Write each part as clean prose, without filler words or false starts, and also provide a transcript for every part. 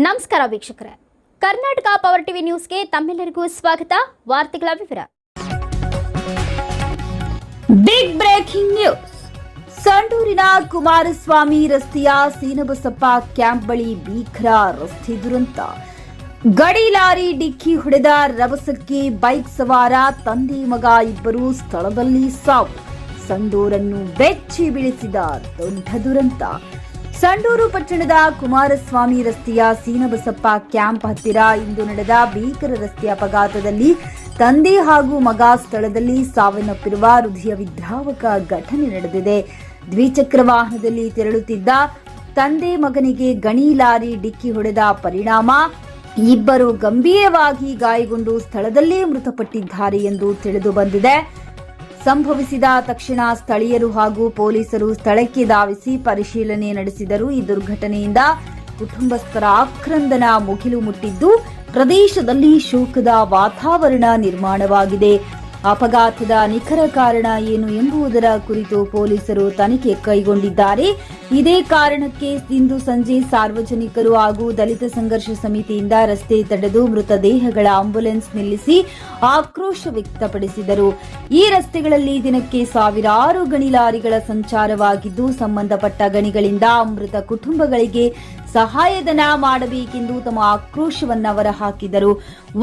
ನಮಸ್ಕಾರ ವೀಕ್ಷಕರೇ, Karnataka power TV ನ್ಯೂಸ್ಗೆ ತಮ್ಮೆಲ್ಲರಿಗೂ ಸ್ವಾಗತ. ವಾರ್ತೆಗಳ ವಿವರ. Big breaking news. ಸಂಡೂರಿನ ಕುಮಾರಸ್ವಾಮಿ ರಸ್ತೆಯ ಸೀನಬಸಪ್ಪ ಕ್ಯಾಂಪ್ ಬಳಿ ಭೀಕರ ರಸ್ತೆ ದುರಂತ. ಗಡಿ ಲಾರಿ ಡಿಕ್ಕಿ ಹೊಡೆದ ರಭಸಕ್ಕೆ ಬೈಕ್ ಸವಾರ ತಂದೆ ಮಗ ಇಬ್ಬರು ಸ್ಥಳದಲ್ಲಿ ಸಾವು. ಸಂಡೂರನ್ನು ಬೆಚ್ಚಿ ಬೀಳಿಸಿದ ದೊಡ್ಡ ದುರಂತ. ಸಂಡೂರು ಪಟ್ಟಣದ ಕುಮಾರಸ್ವಾಮಿ ರಸ್ತೆಯ ಸೀನಬಸಪ್ಪ ಕ್ಯಾಂಪ್ ಹತ್ತಿರ ಇಂದು ನಡೆದ ಭೀಕರ ರಸ್ತೆ ಅಪಘಾತದಲ್ಲಿ ತಂದೆ ಹಾಗೂ ಮಗ ಸ್ಥಳದಲ್ಲಿ ಸಾವನ್ನಪ್ಪಿರುವ ಹೃದಯ ವಿದ್ರಾವಕ ಘಟನೆ ನಡೆದಿದೆ. ದ್ವಿಚಕ್ರ ವಾಹನದಲ್ಲಿ ತೆರಳುತ್ತಿದ್ದ ತಂದೆ ಮಗನಿಗೆ ಗಣಿ ಲಾರಿ ಡಿಕ್ಕಿ ಹೊಡೆದ ಪರಿಣಾಮ ಇಬ್ಬರು ಗಂಭೀರವಾಗಿ ಗಾಯಗೊಂಡು ಸ್ಥಳದಲ್ಲೇ ಮೃತಪಟ್ಟಿದ್ದಾರೆ ಎಂದು ತಿಳಿದು ಬಂದಿದೆ. ಸಂಭವಿಸಿದ ತಕ್ಷಣ ಸ್ಥಳೀಯರು ಹಾಗೂ ಪೊಲೀಸರು ಸ್ಥಳಕ್ಕೆ ಧಾವಿಸಿ ಪರಿಶೀಲನೆ ನಡೆಸಿದರು. ಈ ದುರ್ಘಟನೆಯಿಂದ ಕುಟುಂಬಸ್ಥರ ಆಕ್ರಂದನ ಮುಗಿಲು ಮುಟ್ಟಿದ್ದು ಪ್ರದೇಶದಲ್ಲಿ ಶೋಕದ ವಾತಾವರಣ ನಿರ್ಮಾಣವಾಗಿದೆ. ಅಪಘಾತದ ನಿಖರ ಕಾರಣ ಏನು ಎಂಬುದರ ಕುರಿತು ಪೊಲೀಸರು ತನಿಖೆ ಕೈಗೊಂಡಿದ್ದಾರೆ. ಇದೇ ಕಾರಣಕ್ಕೆ ಇಂದು ಸಂಜೆ ಸಾರ್ವಜನಿಕರು ಹಾಗೂ ದಲಿತ ಸಂಘರ್ಷ ಸಮಿತಿಯಿಂದ ರಸ್ತೆ ತಡೆದು ಮೃತದೇಹಗಳ ಆಂಬ್ಯುಲೆನ್ಸ್ ನಿಲ್ಲಿಸಿ ಆಕ್ರೋಶ ವ್ಯಕ್ತಪಡಿಸಿದರು. ಈ ರಸ್ತೆಗಳಲ್ಲಿ ದಿನಕ್ಕೆ ಸಾವಿರಾರು ಗಣಿ ಲಾರಿಗಳ ಸಂಚಾರವಾಗಿದ್ದು ಸಂಬಂಧಪಟ್ಟ ಗಣಿಗಳಿಂದ ಮೃತ ಕುಟುಂಬಗಳಿಗೆ ಸಹಾಯಧನ ಮಾಡಬೇಕೆಂದು ತಮ್ಮ ಆಕ್ರೋಶವನ್ನ ಹೊರಹಾಕಿದರು.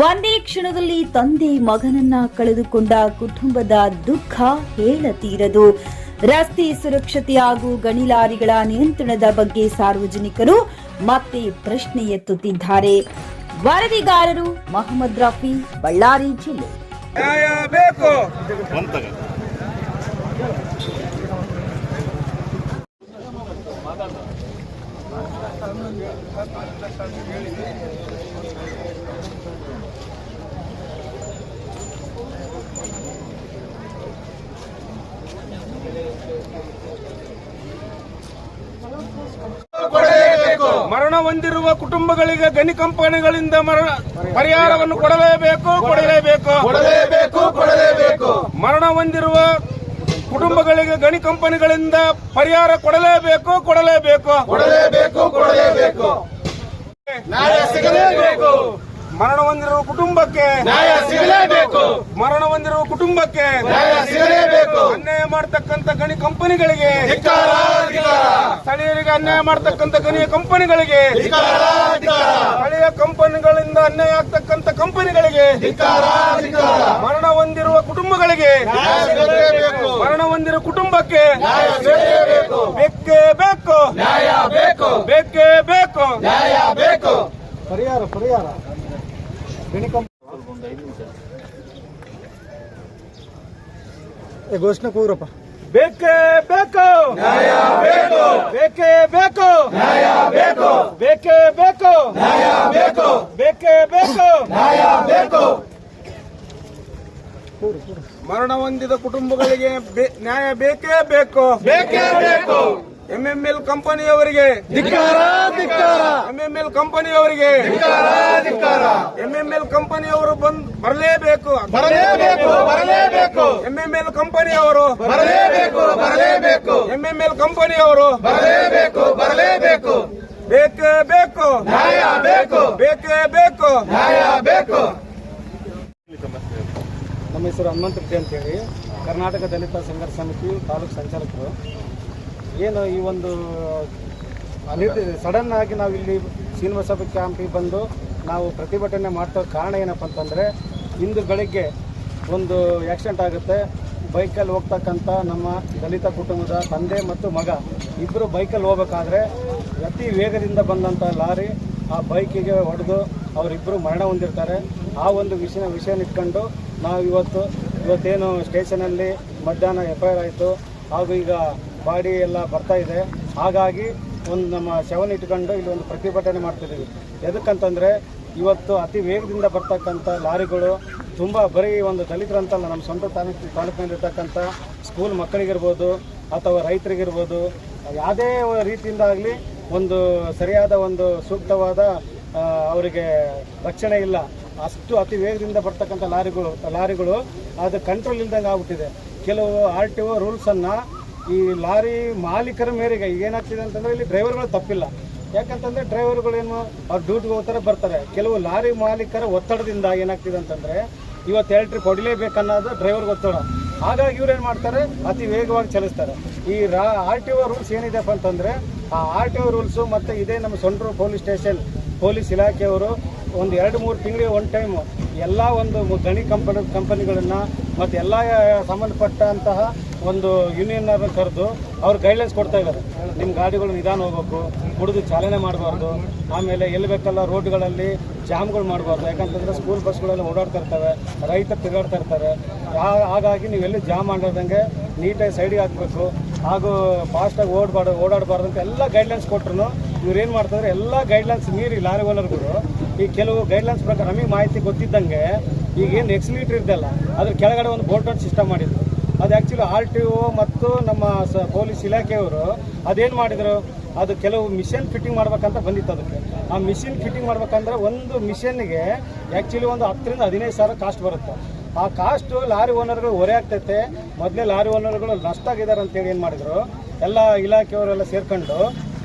ಒಂದೇ ಕ್ಷಣದಲ್ಲಿ ತಂದೆ ಮಗನನ್ನ ಕಳೆದುಕೊಂಡ ಕುಟುಂಬದ ದುಃಖ ಹೇಳತೀರದು. ರಸ್ತೆ ಸುರಕ್ಷತೆ ಹಾಗೂ ಗಣಿ ಲಾರಿಗಳ ನಿಯಂತ್ರಣದ ಬಗ್ಗೆ ಸಾರ್ವಜನಿಕರು ಮತ್ತೆ ಪ್ರಶ್ನೆ ಎತ್ತುತ್ತಿದ್ದಾರೆ. ವರದಿಗಾರರು ಮೊಹಮ್ಮದ್ ರಫಿ, ಬಳ್ಳಾರಿ ಜಿಲ್ಲೆ. ಮರಣ ಹೊಂದಿರುವ ಕುಟುಂಬಗಳಿಗೆ ಗಣಿ ಕಂಪನಿಗಳಿಂದ ಪರಿಹಾರವನ್ನು ಕೊಡಲೇಬೇಕು. ಮರಣ ಹೊಂದಿರುವ ಕುಟುಂಬಗಳಿಗೆ ಗಣಿ ಕಂಪನಿಗಳಿಂದ ಪರಿಹಾರ ಕೊಡಲೇಬೇಕು. ನ್ಯಾಯ ಸಿಗಲೇಬೇಕು. ಮರಣ ಹೊಂದಿರುವ ಕುಟುಂಬಕ್ಕೆ ನ್ಯಾಯ ಸಿಗಲೇಬೇಕು. ಮರಣ ಹೊಂದಿರುವ ಕುಟುಂಬಕ್ಕೆ ನ್ಯಾಯ ಸಿಗಲೇಬೇಕು. ಅನ್ಯಾಯ ಮಾಡತಕ್ಕಂತ ಗಣಿ ಕಂಪನಿಗಳಿಗೆ, ಸ್ಥಳೀಯರಿಗೆ ಅನ್ಯಾಯ ಮಾಡತಕ್ಕಂತ ಗಣಿ ಕಂಪನಿಗಳಿಗೆ, ಸ್ಥಳೀಯ ಕಂಪನಿಗಳಿಂದ ಅನ್ಯಾಯ ಆಗ್ತಕ್ಕಂತ ಕಂಪನಿಗಳಿಗೆ, ಮರಣ ಹೊಂದಿರುವ ಕುಟುಂಬಗಳಿಗೆ, ಮರಣ ಹೊಂದಿರುವ ಕುಟುಂಬಕ್ಕೆ ಬೇಕೇ ಬೇಕು. ನ್ಯಾಯ ಬೇಕು. ಬೇಕೇ ಬೇಕು. ನ್ಯಾಯ ಬೇಕು. ಪರಿಹಾರ ಘೋಷಣೆ ಕೂರಪ್ಪ. ಬೇಕೇ ಬೇಕು. ನ್ಯಾಯ ಬೇಕು. ಬೇಕೇ ಬೇಕು. ನ್ಯಾಯ ಬೇಕು. ಬೇಕೇ ಬೇಕು. ನ್ಯಾಯ ಬೇಕು. ಬೇಕೇ ಬೇಕು. ನ್ಯಾಯ ಬೇಕು. ಮರಣ ಹೊಂದಿದ ಕುಟುಂಬಗಳಿಗೆ ನ್ಯಾಯ ಬೇಕೇ ಬೇಕು. ಎಂಎಂಎಲ್ ಕಂಪನಿಯವರಿಗೆ ಧಿಕ್ಕಾರ. ಎಂಎಂಎಲ್ ಕಂಪನಿಯವರಿಗೆ ಎಂಎಂಎಲ್ ಕಂಪನಿಯವರು ಬರಲೇಬೇಕು. ಎಂಎಂಎಲ್ ಕಂಪನಿಯವರು ಎಂಎಂಎಲ್ ಕಂಪನಿಯವರು ಬೇಕೇ ಬೇಕು. ನ್ಯಾಯ ಬೇಕು. ಬೇಕೇ ಬೇಕು. ನ್ಯಾಯ ಬೇಕು. ನಮ್ಮ ಹೆಸರು ಹನುಮಂತ ರೆಡ್ಡಿ ಅಂತೇಳಿ, ಕರ್ನಾಟಕ ದಲಿತ ಸಂಘರ್ಷ ಸಮಿತಿ ತಾಲೂಕು ಸಂಚಾಲಕರು. ಏನು ಈ ಒಂದು ಸಡನ್ ಆಗಿ ನಾವು ಇಲ್ಲಿ ಸೀನಬಸಪ್ಪ ಕ್ಯಾಂಪಿಗೆ ಬಂದು ನಾವು ಪ್ರತಿಭಟನೆ ಮಾಡ್ತಾ ಕಾರಣ ಏನಪ್ಪ ಅಂತಂದರೆ, ಇಂದು ಬೆಳಗ್ಗೆ ಒಂದು ಆಕ್ಸಿಡೆಂಟ್ ಆಗುತ್ತೆ. ಬೈಕಲ್ಲಿ ಹೋಗ್ತಕ್ಕಂಥ ನಮ್ಮ ದಲಿತ ಕುಟುಂಬದ ತಂದೆ ಮತ್ತು ಮಗ ಇಬ್ಬರು ಬೈಕಲ್ಲಿ ಹೋಗ್ಬೇಕಾದ್ರೆ ಅತಿ ವೇಗದಿಂದ ಬಂದಂಥ ಲಾರಿ ಆ ಬೈಕಿಗೆ ಹೊಡೆದು ಅವರಿಬ್ಬರು ಮರಣ ಹೊಂದಿರ್ತಾರೆ. ಆ ಒಂದು ವಿಷಯ ಇಟ್ಕೊಂಡು ನಾವು ಇವತ್ತೇನು ಸ್ಟೇಷನಲ್ಲಿ ಮಧ್ಯಾಹ್ನ FIR ಆಯಿತು, ಹಾಗೂ ಈಗ ಬಾಡಿ ಎಲ್ಲ ಬರ್ತಾ ಇದೆ. ಹಾಗಾಗಿ ಒಂದು ನಮ್ಮ ಶವನ ಇಟ್ಕೊಂಡು ಇಲ್ಲಿ ಒಂದು ಪ್ರತಿಭಟನೆ ಮಾಡ್ತಿದ್ದೀವಿ. ಎದಕ್ಕಂತಂದರೆ ಇವತ್ತು ಅತಿ ವೇಗದಿಂದ ಬರ್ತಕ್ಕಂಥ ಲಾರಿಗಳು ತುಂಬ ಬರೀ ಒಂದು ದಲಿತರಂತಲ್ಲ, ನಮ್ಮ ಸ್ವಂತ ತಾಲೂಕಿನಲ್ಲಿರ್ತಕ್ಕಂಥ ಸ್ಕೂಲ್ ಮಕ್ಕಳಿಗಿರ್ಬೋದು ಅಥವಾ ರೈತರಿಗಿರ್ಬೋದು, ಯಾವುದೇ ರೀತಿಯಿಂದಾಗಲಿ ಒಂದು ಸರಿಯಾದ ಒಂದು ಸೂಕ್ತವಾದ ಅವರಿಗೆ ರಕ್ಷಣೆ ಇಲ್ಲ. ಅಷ್ಟು ಅತಿ ವೇಗದಿಂದ ಬರ್ತಕ್ಕಂಥ ಲಾರಿಗಳು ಅದು ಕಂಟ್ರೋಲ್ ಇಲ್ದಂಗೆ ಆಗ್ಬಿಟ್ಟಿದೆ. ಕೆಲವು RTO ರೂಲ್ಸನ್ನು ಈ ಲಾರಿ ಮಾಲೀಕರ ಮೇರೆಗೆ ಏನಾಗ್ತಿದೆ ಅಂತಂದರೆ ಇಲ್ಲಿ ಡ್ರೈವರ್ಗಳು ತಪ್ಪಿಲ್ಲ. ಯಾಕಂತಂದರೆ ಡ್ರೈವರ್ಗಳೇನು ಅವ್ರು ಡ್ಯೂಟಿಗೆ ಹೋಗ್ತಾರೆ ಬರ್ತಾರೆ. ಕೆಲವು ಲಾರಿ ಮಾಲೀಕರ ಒತ್ತಡದಿಂದ ಏನಾಗ್ತಿದೆ ಅಂತಂದರೆ ಇವತ್ತು ಎಲೆಕ್ಟ್ರಿಕ್ ಹೊಡಿಲೇಬೇಕನ್ನೋದು ಡ್ರೈವರ್ಗೆ ಒತ್ತಡ. ಹಾಗಾಗಿ ಇವ್ರೇನು ಮಾಡ್ತಾರೆ, ಅತಿ ವೇಗವಾಗಿ ಚಲಿಸ್ತಾರೆ. ಈ RTO ರೂಲ್ಸ್ ಏನಿದೆಪ್ಪ ಅಂತಂದರೆ ಆ RTO ರೂಲ್ಸು ಮತ್ತು ಇದೇ ನಮ್ಮ ಸೊಂಡ್ರು ಪೊಲೀಸ್ ಸ್ಟೇಷನ್ ಪೊಲೀಸ್ ಇಲಾಖೆಯವರು ಒಂದು 2-3 ತಿಂಗಳಿಗೆ ಒಂದು ಟೈಮು ಎಲ್ಲ ಒಂದು ಗಣಿ ಕಂಪನಿಗಳನ್ನು ಮತ್ತು ಎಲ್ಲ ಸಂಬಂಧಪಟ್ಟಂತಹ ಒಂದು ಯೂನಿಯನ್ನನ್ನು ಕರೆದು ಅವ್ರು ಗೈಡ್ಲೈನ್ಸ್ ಕೊಡ್ತಾ ಇದ್ದಾರೆ. ನಿಮ್ಮ ಗಾಡಿಗಳು ನಿಧಾನ ಹೋಗ್ಬೇಕು, ಕುಡಿದು ಚಾಲನೆ ಮಾಡಬಾರ್ದು, ಆಮೇಲೆ ಎಲ್ಲಿ ಬೇಕಲ್ಲ ರೋಡ್ಗಳಲ್ಲಿ ಜಾಮ್ಗಳು ಮಾಡಬಾರ್ದು. ಯಾಕಂತಂದರೆ ಸ್ಕೂಲ್ ಬಸ್ಗಳೆಲ್ಲ ಓಡಾಡ್ತಾ ಇರ್ತವೆ, ರೈತರು ತಿರುಗಾಡ್ತಾ ಇರ್ತಾರೆ. ಹಾಗಾಗಿ ನೀವೆಲ್ಲಿ ಜಾಮ್ ಮಾಡಿದಂಗೆ ನೀಟಾಗಿ ಸೈಡಿಗೆ ಹಾಕಬೇಕು, ಹಾಗೂ ಫಾಸ್ಟಾಗಿ ಓಡಾಡಬಾರ್ದು ಅಂತ ಎಲ್ಲ ಗೈಡ್ಲೈನ್ಸ್ ಕೊಟ್ಟರು ಇವ್ರು ಏನು ಮಾಡ್ತಾರೆ, ಎಲ್ಲ ಗೈಡ್ಲೈನ್ಸ್ ಮೀರಿ ಲಾರಿ ಓನರ್ಗಳು ಈ ಕೆಲವು ಗೈಡ್ಲೈನ್ಸ್ ಪ್ರಕಾರ ನಮಗೆ ಮಾಹಿತಿ ಗೊತ್ತಿದ್ದಂಗೆ ಈಗೇನು ಎಕ್ಸಿಲೇಟರ್ ಇದ್ದಲ್ಲ ಅದ್ರ ಕೆಳಗಡೆ ಒಂದು ಬೋಲ್ಟ್ ಸಿಸ್ಟಮ್ ಮಾಡಿದ್ರು. ಅದು ಆ್ಯಕ್ಚುಲಿ RTO ಮತ್ತು ನಮ್ಮ ಪೊಲೀಸ್ ಇಲಾಖೆಯವರು ಅದೇನು ಮಾಡಿದರು, ಅದು ಕೆಲವು ಮಿಷನ್ ಫಿಟ್ಟಿಂಗ್ ಮಾಡ್ಬೇಕಂತ ಬಂದಿತ್ತು. ಅದಕ್ಕೆ ಆ ಮಿಷಿನ್ ಫಿಟ್ಟಿಂಗ್ ಮಾಡ್ಬೇಕಂದ್ರೆ ಒಂದು ಮಿಷನ್ಗೆ ಆ್ಯಕ್ಚುಲಿ ಒಂದು 10,000 to 15,000 ಕಾಸ್ಟ್ ಬರುತ್ತೆ. ಆ ಕಾಸ್ಟು ಲಾರಿ ಓನರ್ಗಳು ಹೊರೆ ಆಗ್ತೈತೆ. ಮೊದಲೇ ಲಾರಿ ಓನರ್ಗಳು ನಷ್ಟ ಆಗಿದ್ದಾರೆ ಅಂತೇಳಿ ಏನು ಮಾಡಿದರು, ಎಲ್ಲ ಇಲಾಖೆಯವರೆಲ್ಲ ಸೇರ್ಕೊಂಡು